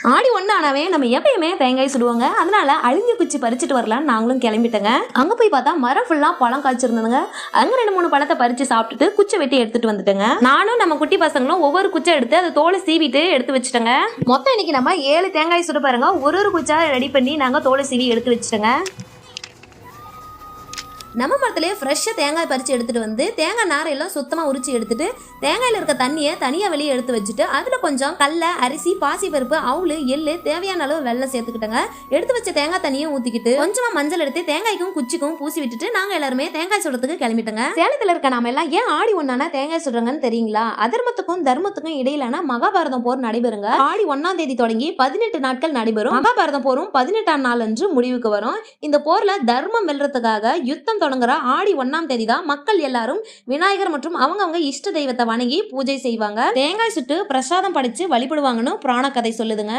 ஆடி ஒண்ணானவே நம்ம எப்பயுமே தேங்காய் சுடுவாங்க. அதனால அழிஞ்ச குச்சி பறிச்சுட்டு வரலான்னு நாங்களும் கிளம்பிட்டோங்க. அங்க போய் பார்த்தா மரம் ஃபுல்லா பழம் காய்ச்சிருந்ததுங்க. அங்க 2-3 பழத்தை பறிச்சு சாப்பிட்டுட்டு குச்சை வெட்டி எடுத்துட்டு வந்துட்டேங்க. நானும் நம்ம குட்டி பசங்களும் ஒவ்வொரு குச்சை எடுத்து அதை தோலை சீவிட்டு எடுத்து வச்சுட்டோங்க. மொத்தம் இன்னைக்கு நம்ம 7 தேங்காய் சுட பாருங்க. ஒரு குச்சா ரெடி பண்ணி நாங்க தோலை சீவி எடுத்து வச்சுட்டோங்க. நம்ம மரத்துலேயே ஃப்ரெஷ்ஷாக தேங்காய் பறித்து எடுத்துகிட்டு வந்து தேங்காய் நாரையெல்லாம் சுத்தமாக உரிச்சு எடுத்துட்டு தேங்காயில் இருக்க தண்ணியை தனியாக வெளியே எடுத்து வச்சுட்டு அதில் கொஞ்சம் கடலை, அரிசி, பாசிப்பருப்பு, அவுள், எள்ளு, தேவையான அளவு வெல்லம் சேர்த்துக்கிட்டோங்க. எடுத்து வச்ச தேங்காய் தண்ணியை ஊற்றிக்கிட்டு கொஞ்சமாக மஞ்சள் எடுத்து தேங்காய்க்கும் குச்சிக்கும் பூசி விட்டுட்டு நாங்கள் எல்லாருமே தேங்காய் சுடுறதுக்கு கிளம்பிட்டோங்க. சேலத்தில் இருக்க நாம எல்லாம் ஏன் ஆடி ஒன்னானா தேங்காய் சுடுறாங்கன்னு தெரியுங்களா? அதர்மத்துக்கும் தர்மத்துக்கும் இடையிலான மகாபாரதம் போர் நடைபெறுங்க. ஆடி 1ஆம் தேதி தொடங்கி 18 நாட்கள் நடைபெறும். மகாபாரதம் போரும் 18ஆம் நாள் அன்று முடிவுக்கு வரும். இந்த போர்ல தர்மம் வெல்றதுக்காக யுத்தம் தொடங்குற ஆடி 1ஆம் தேதி தான் மக்கள் எல்லாரும் விநாயகர் மற்றும் அவங்கவங்க இஷ்ட தெய்வத்தை வணங்கி பூஜை செய்வாங்க. தேங்காய் சுட்டு பிரசாதம் படைச்சு வழிபடுவாங்கன்னு புராண கதை சொல்லுதுங்க.